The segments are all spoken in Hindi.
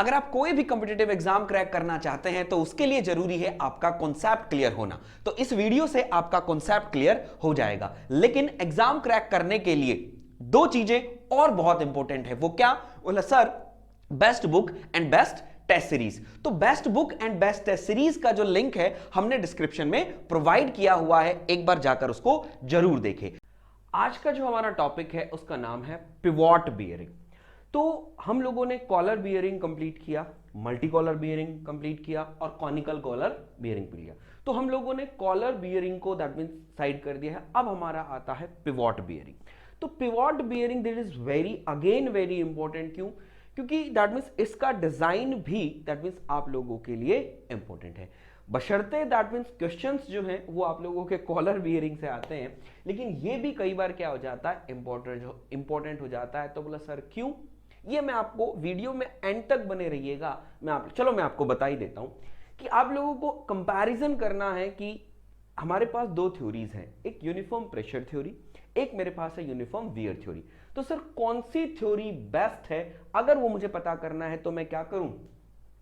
अगर आप कोई भी कॉम्पिटिटिव एग्जाम क्रैक करना चाहते हैं तो उसके लिए जरूरी है आपका कॉन्सेप्ट क्लियर होना। तो इस वीडियो से आपका कॉन्सेप्ट क्लियर हो जाएगा। लेकिन एग्जाम क्रैक करने के लिए दो चीजें और बहुत इंपॉर्टेंट है। वो क्या? बोला sir best book and best test series. तो best book and best test series का जो लिंक है हमने डिस्क्रिप्शन में प्रोवाइड किया हुआ है, एक बार जाकर उसको जरूर देखें। आज का जो हमारा टॉपिक है उसका नाम है पिवॉट बियरिंग। तो हम लोगों ने कॉलर बियरिंग कंप्लीट किया, मल्टी कॉलर बियरिंग कंप्लीट किया और कॉनिकल कॉलर बियरिंग भी लिया। तो हम लोगों ने कॉलर बियरिंग को दैट मींस साइड कर दिया है। अब हमारा आता है पिवॉट बियरिंग। तो pivot bearing this is very important. क्यों? क्योंकि दैट मींस इसका डिजाइन भी दैट मींस आप लोगों के लिए इंपॉर्टेंट है। बशर्ते दैट मींस क्वेश्चंस जो हैं वो आप लोगों के कॉलर बियरिंग से आते हैं, लेकिन ये भी कई बार क्या हो जाता है, इंपॉर्टेंट हो जाता है। तो बोला सर क्यों? ये मैं आपको वीडियो में एंड तक बने रहिएगा, मैं आपको बता ही देता हूं कि आप लोगों को कंपैरिजन करना है कि हमारे पास दो थ्योरीज हैं, एक यूनिफॉर्म प्रेशर थ्योरी, एक मेरे पास है यूनिफॉर्म वियर थ्योरी। तो सर कौन सी थ्योरी बेस्ट है, अगर वो मुझे पता करना है तो मैं क्या करूं?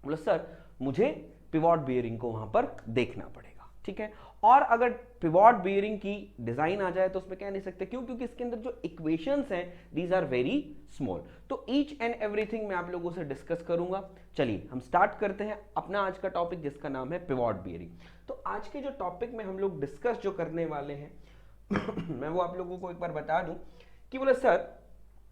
बोला सर मुझे पिवॉट बियरिंग को वहां पर देखना पड़ेगा, ठीक है। और अगर पिवॉट बियरिंग की डिजाइन आ जाए तो उसमें कह नहीं सकते, क्यों? क्योंकि इसके अंदर जो इक्वेशंस हैं दीज आर वेरी स्मॉल। तो ईच एंड एवरीथिंग मैं आप लोगों से डिस्कस करूंगा। चलिए हम स्टार्ट करते हैं अपना आज का टॉपिक, जिसका नाम है पिवॉट बियरिंग। तो आज के जो टॉपिक में हम लोग डिस्कस जो करने वाले हैं मैं वो आप लोगों को एक बार बता दूं कि बोला सर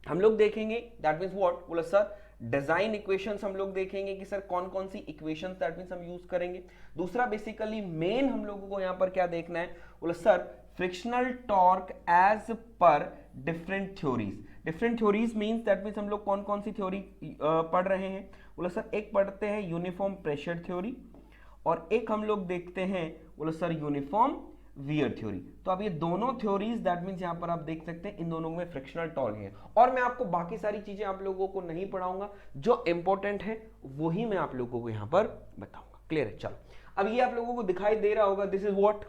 हम लोग देखेंगे दैट मींस व्हाट। बोला सर डिजाइन इक्वेशंस हम लोग देखेंगे कि सर कौन कौन सी इक्वेशंस दैट मींस हम यूज करेंगे। दूसरा बेसिकली मेन हम लोगों को यहां पर क्या देखना है, बोला sir frictional torque as per different theories means that means हम लोग कौन कौन सी थ्योरी पढ़ रहे हैं। बोला सर एक पढ़ते हैं यूनिफॉर्म प्रेशर थ्योरी और एक हम लोग देखते हैं बोला सर यूनिफॉर्म वियर थ्योरी। तो अब ये दोनों थ्योरीज दैट मींस यहां पर आप देख सकते हैं इन दोनों में फ्रिक्शनल टॉर्क है। और मैं आपको बाकी सारी चीजें आप लोगों को नहीं पढ़ाऊंगा, जो इंपॉर्टेंट है वही मैं आप लोगों को यहां पर बताऊंगा। क्लियर है? चलो अब ये आप लोगों को दिखाई दे रहा होगा, दिस इज व्हाट।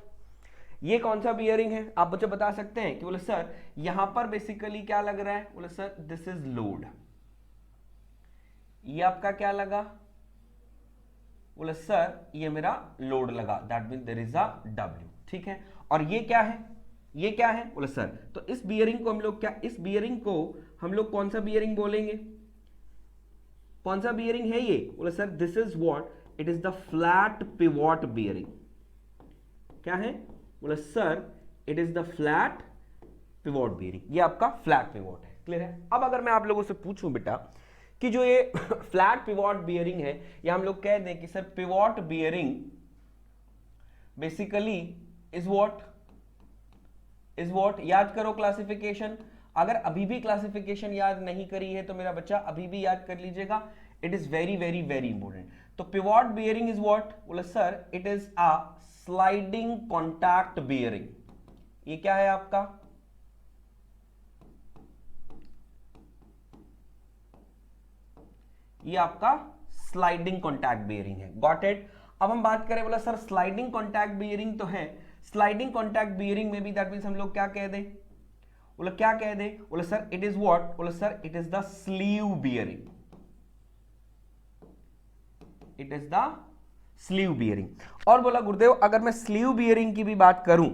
ये कौन सा बियरिंग है आप मुझे बता सकते हैं कि बोले सर यहां पर बेसिकली क्या लग रहा है? बोले सर दिस इज लोड। ये आपका क्या लगा? बोले सर ये मेरा लोड लगा, that mean there is a W, ठीक है। और ये क्या है? ये क्या है? बोले सर तो इस बियरिंग को हम लोग क्या, इस बियरिंग को हम लोग कौन सा बियरिंग बोलेंगे? कौन सा बियरिंग है ये? बोले sir this is what, it is the flat pivot bearing. क्या है? बोले sir it is the flat pivot bearing. ये आपका फ्लैट पिवॉट है। क्लियर है? अब अगर मैं आप लोगों से पूछूं बेटा कि जो ये फ्लैट पिवॉट बियरिंग है, या हम लोग कह दें कि sir pivot bearing basically is what, याद करो क्लासिफिकेशन। अगर अभी भी क्लासिफिकेशन याद नहीं करी है तो मेरा बच्चा अभी भी याद कर लीजिएगा, इट इज वेरी इंपॉर्टेंट। तो पिवॉट बियरिंग इज व्हाट? बोला sir it is a sliding contact bearing. ये क्या है आपका? ये आपका स्लाइडिंग कॉन्टैक्ट बियरिंग है। Got it? अब हम बात करें, बोला सर स्लाइडिंग कॉन्टैक्ट बियरिंग तो है, स्लाइडिंग कॉन्टैक्ट बियरिंग में भी दैट मींस हम लोग क्या कह दें? बोला क्या कह दें? बोला सर इट इज व्हाट? बोला sir it is the sleeve bearing. It is the sleeve bearing. और बोला गुरुदेव अगर मैं स्लीव बियरिंग की भी बात करूं,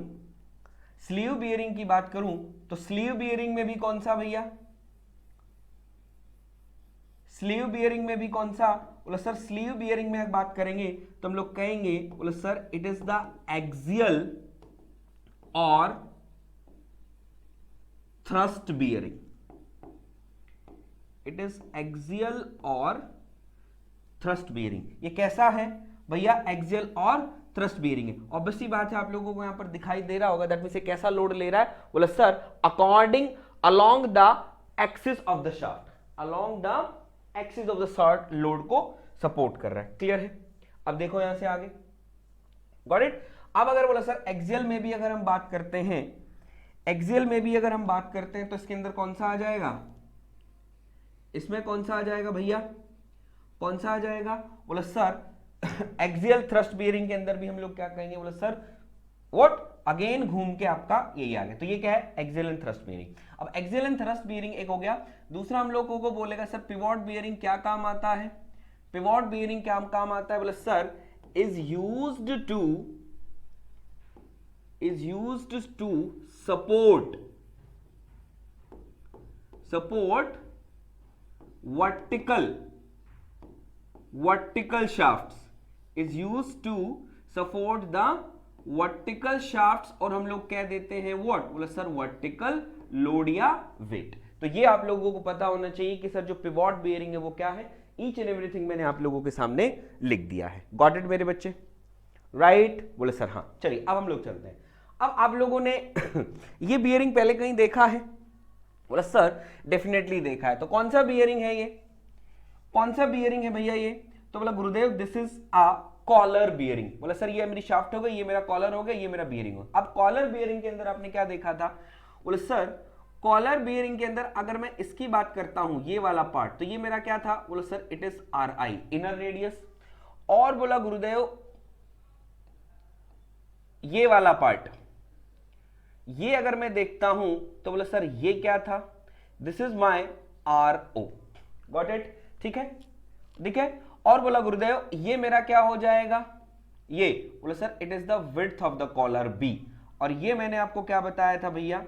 स्लीव बियरिंग की बात करूं तो स्लीव बियरिंग में भी कौन सा भैया? स्लीव बियरिंग में भी कौन सा? बोला सर स्लीव बियरिंग में बात करेंगे तो हम लोग कहेंगे बोला sir it is the axial और thrust bearing. It is axial और थ्रस्ट बियरिंग। ये कैसा है भैया? एक्सियल और थ्रस्ट बियरिंग है। ऑब्वियसली बात है आप लोगों को यहां पर दिखाई दे रहा होगा, दैट मींस ये कैसा लोड ले रहा है? बोला sir according along the axis of the shaft, along the axis of the shaft load को सपोर्ट कर रहा है। क्लियर है? अब देखो यहां से आगे, गॉट इट? अब अगर बोला सर एक्सियल में भी अगर हम बात करते हैं, एक्सियल में भी अगर हम बात करते हैं तो इसके अंदर कौन सा आ जाएगा? इसमें कौन सा आ जाएगा भैया? कौन सा आ जाएगा? बोला सर एक्सियल थ्रस्ट बियरिंग के अंदर भी हम लोग क्या कहेंगे? बोला सर व्हाट, अगेन घूम के आपका यही आ गया। तो ये क्या है? Axial and thrust bearing. अब एक्सियल एंड थ्रस्ट बियरिंग एक हो गया। दूसरा हम लोगों को बोलेगा सर पिवॉट बियरिंग क्या काम आता है? पिवोट बियरिंग क्या काम आता है? बोले sir is used to support vertical shafts, is used to support the vertical shafts, और हम लोग कह देते हैं what? बोले सर वर्टिकल लोड या वेट। तो ये आप लोगों को पता होना चाहिए कि सर जो पिवोट बियरिंग है वो क्या है। ईच एंड एवरीथिंग मैंने आप लोगों के सामने लिख दिया है। गॉट इट मेरे बच्चे? राइट? बोले सर हाँ। चलिए अब हम लोग चलते हैं। अब आप लोगों ने ये बियरिंग पहले कहीं देखा है? बोला सर डेफिनेटली देखा है। तो कौन सा बियरिंग है ये? कौन सा बियरिंग है भैया ये? तो बोला गुरुदेव this is a collar bearing. बोला सर ये मेरी शाफ्ट हो गई, ये मेरा कॉलर हो गया, ये मेरा बियरिंग हो। अब कॉलर बियरिंग के अंदर आपने क्या देखा था? बोले सर कॉलर बियरिंग के अंदर अगर मैं इसकी बात करता हूं, ये वाला पार्ट, तो ये मेरा क्या था? बोला sir it is are I, inner radius. और बोला गुरुदेव ये वाला पार्ट, ये अगर मैं देखता हूं तो बोला सर ये क्या था? This is my R O. Got it? ठीक है, ठीक है। और बोला गुरुदेव ये मेरा क्या हो जाएगा? ये बोला sir it is the width of the collar B. और ये मैंने आपको क्या बताया था भैया?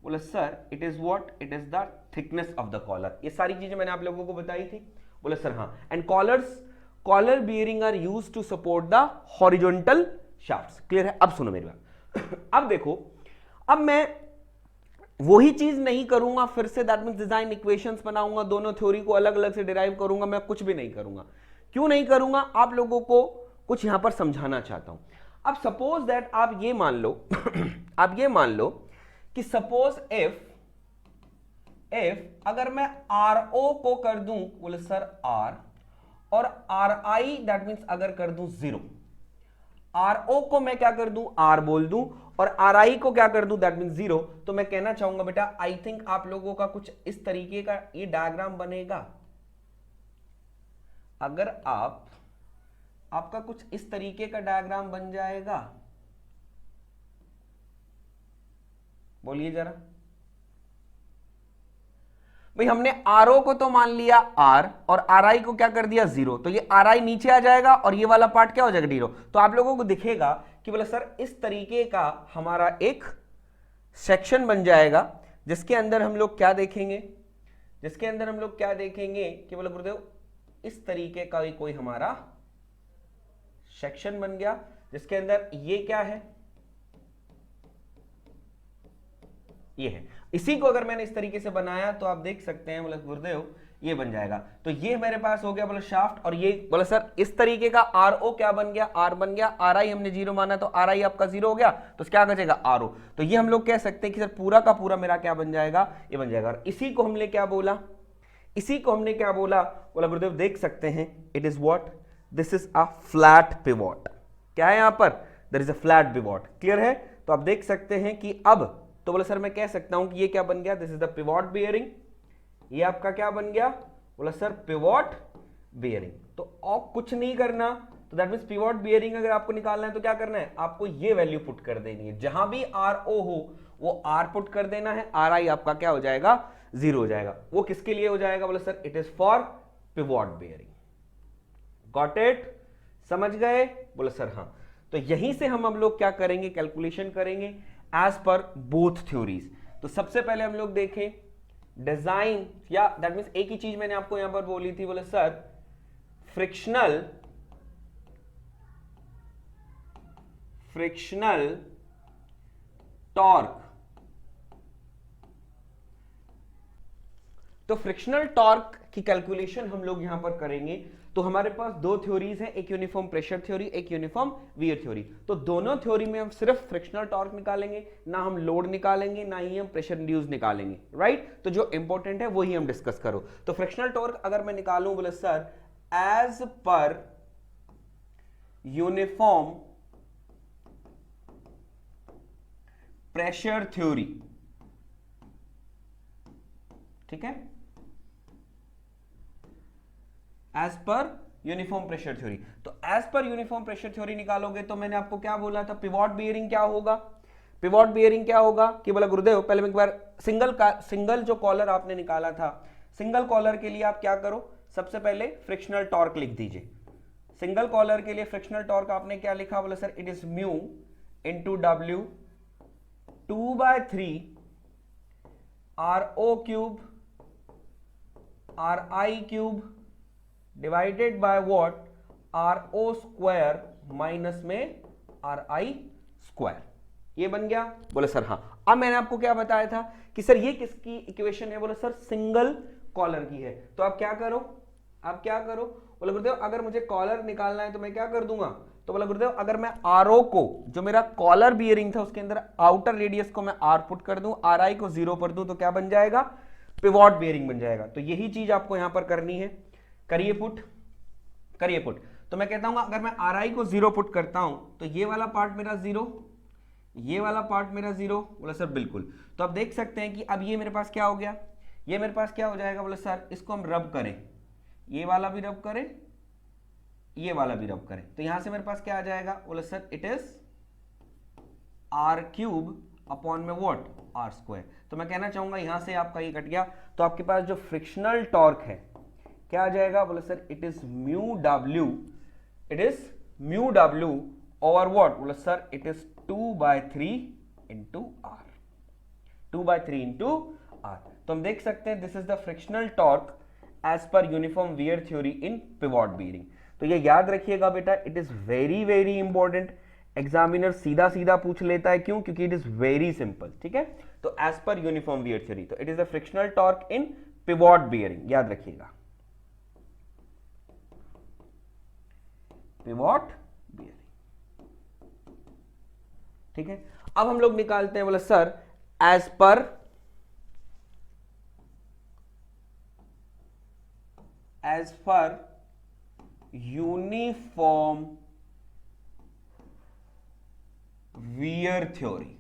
बोला sir it is what? It is the thickness of the collar. ये सारी चीजें मैंने आप लोगों को बताई थी। बोला सर हाँ। And collar bearing are used to support the horizontal shafts. Clear है? अब सुनो मेरी बात। अब देखो, अब मैं वही चीज नहीं करूंगा फिर से, दैट मींस डिजाइन इक्वेशंस बनाऊंगा, दोनों थ्योरी को अलग अलग से डिराइव करूंगा, मैं कुछ भी नहीं करूंगा। क्यों नहीं करूंगा? आप लोगों को कुछ यहां पर समझाना चाहता हूं। अब सपोज दैट आप ये मान लो आप ये मान लो कि सपोज इफ अगर मैं आर ओ को कर दूं, बोले सर आर, और आर आई दैट मींस अगर कर दूं 0, आर ओ को मैं क्या कर दूं? आर बोल दूं, और आर आई को क्या कर दूं? That means 0। तो मैं कहना चाहूंगा बेटा आई थिंक आप लोगों का कुछ इस तरीके का ये डायग्राम बनेगा। अगर आपका कुछ इस तरीके का डायग्राम बन जाएगा, बोलिए जरा भाई। हमने आर ओ को तो मान लिया आर, और आर आई को क्या कर दिया? 0। तो ये आर आई नीचे आ जाएगा और ये वाला पार्ट क्या हो जाएगा? 0। तो आप लोगों को दिखेगा कि बोले सर इस तरीके का हमारा एक सेक्शन बन जाएगा, जिसके अंदर हम लोग क्या देखेंगे? जिसके अंदर हम लोग क्या देखेंगे कि बोले गुरुदेव इस तरीके का कोई हमारा सेक्शन बन गया, जिसके अंदर ये क्या है? ये है। इसी को अगर मैंने इस तरीके से बनाया तो आप देख सकते हैं बोले गुरुदेव ये बन जाएगा। तो ये मेरे पास हो गया बोले शाफ्ट, और ये बोले सर इस तरीके का आर ओ क्या बन गया? आर बन गया। आर आई हमने 0 माना तो आर आई आपका 0 हो गया, तो क्या बचेगा? R O. तो ये हम लोग कह सकते हैं कि सर पूरा का पूरा मेरा क्या बन जाएगा? ये बन जाएगा। और इसी को हमने क्या बोला? इसी को हमने क्या बोला? बोला गुरुदेव देख सकते हैं it is what? This is a flat pivot. क्या है यहां पर? There is a flat pivot. Clear है? तो आप देख सकते हैं कि अब तो बोला सर मैं कह सकता हूं कि ये क्या बन गया? This is the pivot bearing. ये आपका क्या बन गया? बोला सर पिवोट बियरिंग। तो और कुछ नहीं करना, तो दैट मींस पिवोट बियरिंग अगर आपको निकालना है तो क्या करना है? आपको ये वैल्यू पुट कर देनी है। जहां भी आर ओ हो वो आर पुट कर देना है। आर आई आपका क्या हो जाएगा? 0 हो जाएगा। वो किसके लिए हो जाएगा? बोला sir it is for pivot bearing. Got it? समझ गए? बोला सर हाँ। तो यहीं से हम लोग क्या करेंगे? कैलकुलेशन करेंगे एज पर बोथ थ्योरीज। तो सबसे पहले हम लोग देखें डिजाइन, या दैट मींस एक ही चीज मैंने आपको यहां पर बोली थी। बोले सर फ्रिक्शनल टॉर्क। तो फ्रिक्शनल टॉर्क की कैलकुलेशन हम लोग यहां पर करेंगे। तो हमारे पास दो थ्योरीज हैं, एक यूनिफॉर्म प्रेशर थ्योरी, एक यूनिफॉर्म वियर थ्योरी। तो दोनों थ्योरी में हम सिर्फ फ्रिक्शनल टॉर्क निकालेंगे, ना हम लोड निकालेंगे, ना ही हम प्रेशर इंड्यूस निकालेंगे। राइट? तो जो इंपॉर्टेंट है वही हम डिस्कस करो। तो फ्रिक्शनल टॉर्क अगर मैं निकालूं, बोले sir as per uniform pressure theory, ठीक है, as per uniform pressure theory. तो as per uniform pressure theory निकालोगे तो मैंने आपको क्या बोला था? पिवोट बियरिंग क्या होगा? पिवोट बियरिंग क्या होगा कि बोला गुरुदेव पहले एक बार सिंगल जो कॉलर आपने निकाला था, सिंगल कॉलर के लिए आप क्या करो? सबसे पहले फ्रिक्शनल टॉर्क लिख दीजिए। सिंगल कॉलर के लिए फ्रिक्शनल टॉर्क आपने क्या लिखा, बोले sir it is mu into W 2/3 RO cube RI cube divided by what RO square minus में RI स्क्वायर। ये बन गया? बोले सर हाँ। अब मैंने आपको क्या बताया था कि सर ये किसकी इक्वेशन है? बोले सर सिंगल कॉलर की है। तो आप क्या करो, बोले गुरुदेव अगर मुझे कॉलर निकालना है तो मैं क्या कर दूंगा? तो बोला गुरुदेव अगर मैं RO को, जो मेरा कॉलर बियरिंग था उसके अंदर आउटर रेडियस को मैं R पुट कर दूं, RI को 0 पर दूं, तो क्या बन जाएगा? पिवॉट बियरिंग बन जाएगा। तो यही चीज आपको यहां पर करनी है। करिए पुट। तो मैं कहता हूं अगर मैं RI को 0 पुट करता हूं तो ये वाला पार्ट मेरा 0, ये वाला पार्ट मेरा 0। बोला सर बिल्कुल। तो आप देख सकते हैं कि अब ये मेरे पास क्या हो गया, ये मेरे पास क्या हो जाएगा? बोले सर इसको हम रब करें, ये वाला भी रब करें, ये वाला भी रब करें, तो यहां से मेरे पास क्या आ जाएगा? बोले sir it is R cube upon में व्हाट R स्क्वायर। तो मैं कहना चाहूंगा यहां से आपका ये कट गया, तो आपके पास जो फ्रिक्शनल टॉर्क है क्या आ जाएगा? बोले sir it is mu W over what? बोले sir it is 2/3 into R, 2/3 into R। तो हम देख सकते हैं this is the frictional torque as per uniform wear theory in pivot bearing. तो ये याद रखिएगा बेटा, it is very very important. Examiner सीधा सीधा पूछ लेता है, क्यों? क्योंकि इट इज वेरी सिंपल। ठीक है, तो as per uniform wear theory, तो it is the frictional torque in pivot bearing, याद रखिएगा, पिवॉट बीयरिंग। ठीक है, अब हम लोग निकालते हैं, बोले sir as per uniform wear theory,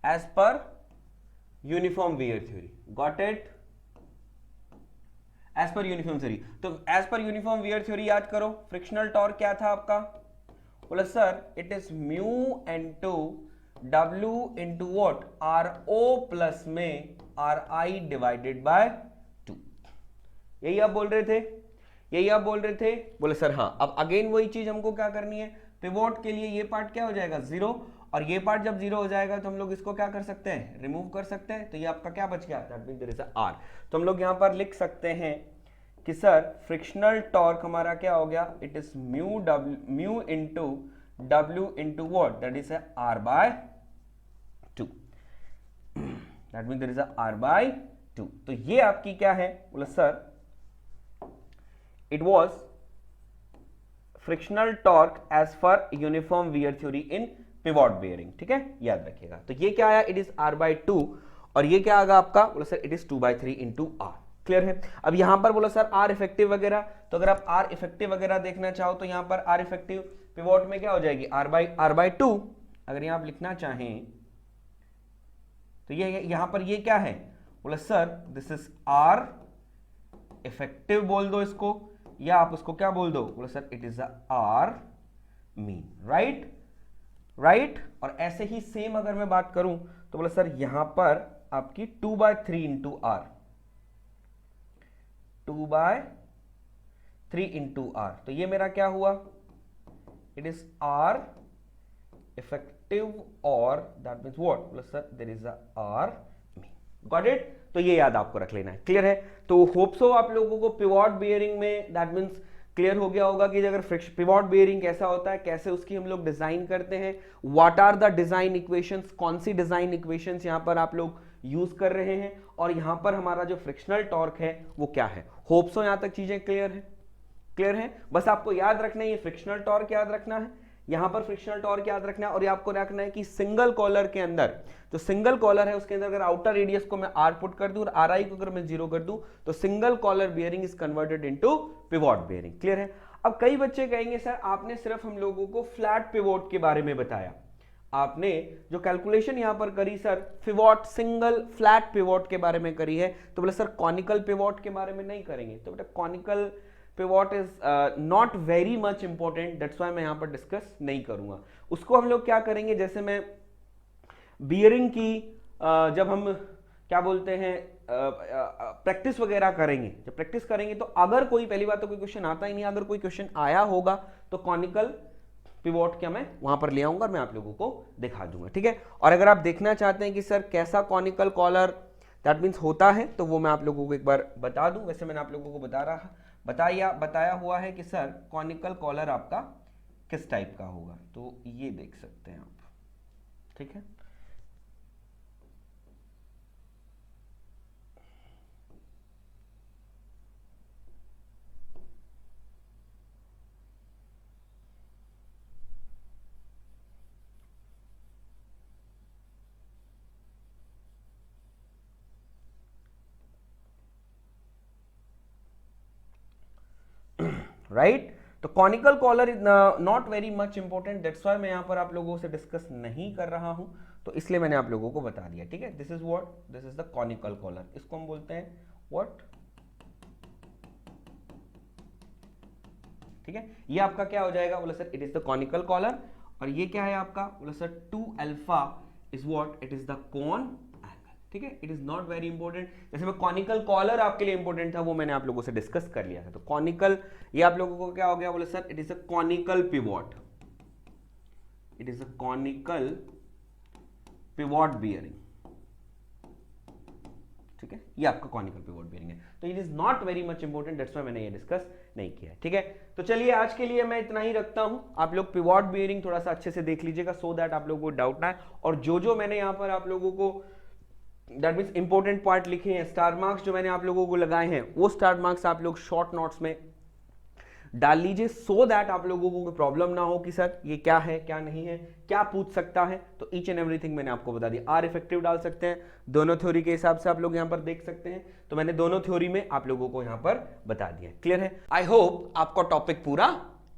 as per uniform wear theory, got it? As per uniform theory, तो as per uniform wear theory याद करो, फ्रिक्शनल टॉर्क क्या था आपका? बोला sir it is mu into W into what RO plus में RI डिवाइडेड बाय 2। यही आप बोल रहे थे? बोले सर हाँ। अब अगेन वही चीज हमको क्या करनी है? पिवोट के लिए ये पार्ट क्या हो जाएगा? 0, और ये पार्ट जब 0 हो जाएगा तो हम लोग इसको क्या कर सकते हैं? रिमूव कर सकते हैं। तो ये आपका क्या बच गया? That means there is a R। तो हम लोग यहां पर लिख सकते हैं कि सर फ्रिक्शनल टॉर्क हमारा क्या हो गया? It is mu into W into what? That is R by 2। That means there is a R by 2। तो ये आपकी क्या है? बोला sir it was frictional torque as per uniform wear theory in pivot bearing. ठीक है, याद रखिएगा। तो ये क्या आया? इट इज R बाय 2, और ये क्या आएगा आपका? बोला sir it is 2/3 into R। Clear है? अब यहां पर बोला सर R इफेक्टिव वगैरह, तो अगर आप R इफेक्टिव वगैरह देखना चाहो तो यहां पर R इफेक्टिव पिवोट में क्या हो जाएगी? R by 2। अगर यहां आप लिखना चाहें तो ये यहां पर ये क्या है? बोला sir this is R effective बोल दो इसको, या आप उसको क्या बोल दो? बोला sir it is R mean. Right. और ऐसे ही सेम अगर मैं बात करूं तो बोला सर यहां पर आपकी 2/3 इंटू R, 2/3 इंटू R। तो ये मेरा क्या हुआ? इट इज R इफेक्टिव, और दैट मीन्स व्हाट? बोला sir there is a R mean. Got it? तो ये याद आपको रख लेना है। क्लियर है? तो होप सो आप लोगों को पिवॉट बेयरिंग में दैट मीन्स क्लियर हो गया होगा कि अगर पिवॉट बेयरिंग कैसा होता है, कैसे उसकी हम लोग डिजाइन करते हैं, what are the design equations, कौन सी डिजाइन इक्वेशंस यहां पर आप लोग यूज कर रहे हैं, और यहां पर हमारा जो फ्रिक्शनल टॉर्क है वो क्या है। होप सो यहां तक चीजें क्लियर है। बस आपको याद रखना है, ये फ्रिक्शनल टॉर्क याद रखना है, यहां पर फ्रिक्शनल टॉर्क याद रखना है, और ये आपको रखना है कि सिंगल कॉलर के अंदर, जो सिंगल कॉलर है उसके अंदर अगर आउटर रेडियस को मैं R पुट कर दूं और RI को अगर मैं 0 कर दूं तो single collar bearing is converted into pivot bearing. Clear है? अब कई बच्चे कहेंगे सर आपने सिर्फ हम लोगों को फ्लैट पिवोट के बारे में बताया, आपने जो कैलकुलेशन यहां पर करी sir pivot single flat pivot के बारे में करी है, तो बोले सर कॉनिकल पिवोट के बारे में नहीं करेंगे। तो बेटा conical pivot is not very much important, that's why मैं यहां पर डिस्कस नहीं करूंगा। उसको हम लोग क्या करेंगे, जैसे मैं बियरिंग की जब हम क्या बोलते हैं प्रैक्टिस वगैरह करेंगे, जब प्रैक्टिस करेंगे तो अगर कोई, पहली बात तो कोई क्वेश्चन आता ही नहीं, अगर कोई क्वेश्चन आया होगा तो कॉनिकल पिवोट क्या मैं वहां पर ले आऊंगा और मैं आप लोगों को दिखा दूंगा, ठीक है। और अगर आप देखना चाहते हैं कि सर कैसा कॉनिकल कॉलर दैट मीन्स होता है, तो वो मैं आप लोगों को एक बार बता दूं। वैसे मैंने आप लोगों को बताया हुआ है कि सर कॉनिकल कॉलर आपका किस टाइप का होगा, तो ये देख सकते हैं आप, ठीक है। राइट तो conical collar is not very much important, that's why मैं यहां पर आप लोगों से डिस्कस नहीं कर रहा हूं, तो इसलिए मैंने आप लोगों को बता दिया, ठीक है। This is what, this is the conical collar, इसको हम बोलते हैं व्हाट, ठीक है। ये आपका क्या हो जाएगा, बोला sir it is the conical collar, और ये क्या है आपका, बोला sir 2 alpha is what, it is the cone, ठीक है। It is not very important, जैसे मैं कॉनिकल कॉलर आपके लिए इंपॉर्टेंट था वो मैंने आप लोगों से डिस्कस कर लिया था। तो कॉनिकल, ये आप लोगों को क्या हो गया, बोले sir it is a conical pivot, it is a conical pivot bearing, ठीक है। ये आपका कॉनिकल पिवोट बियरिंग है, तो it is not very much important, that's why मैंने ये डिस्कस नहीं किया है, ठीक है। तो चलिए आज के लिए मैं इतना ही रखता हूं, आप लोग पिवोट बियरिंग थोड़ा सा अच्छे से देख लीजिएगा सो दैट आप लोगों को डाउट ना है, और जो मैंने यहां पर आप लोगों को दैट मीन्स इंपॉर्टेंट पार्ट लिखे हैं, स्टार मार्क्स जो मैंने आप लोगों को लगाए हैं, वो स्टार मार्क्स आप लोग शॉर्ट नोट्स में डाल लीजिए सो दैट आप लोगों को कोई प्रॉब्लम ना हो कि सर ये क्या है क्या नहीं है, क्या पूछ सकता है। तो ईच एंड एवरीथिंग मैंने आपको बता दिया। आर इफेक्टिव डाल सकते हैं, दोनों थ्योरी के हिसाब से आप लोग यहां पर देख सकते हैं, तो मैंने दोनों थ्योरी में आप लोगों को यहां पर बता दिया। क्लियर है? आई होप आपका टॉपिक पूरा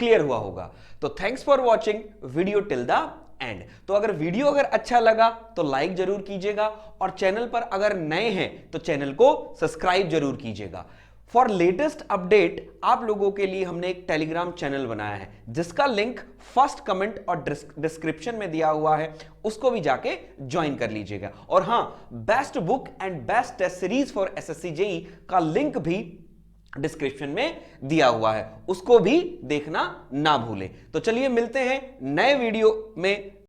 क्लियर हुआ होगा। तो thanks for watching video till the end. तो अगर वीडियो अगर अच्छा लगा तो लाइक जरूर कीजिएगा, और चैनल पर अगर नए हैं तो चैनल को सब्सक्राइब जरूर कीजिएगा। फॉर लेटेस्ट अपडेट आप लोगों के लिए हमने एक टेलीग्राम चैनल बनाया है, जिसका लिंक फर्स्ट कमेंट और डिस्क्रिप्शन में दिया हुआ है, उसको भी जाके ज्वाइन कर लीजिएगा। और हां, best book and best test series for SSC JEE का लिंक भी डिस्क्रिप्शन में दिया हुआ है, उसको भी देखना ना भूलें। तो चलिए मिलते हैं नए वीडियो में।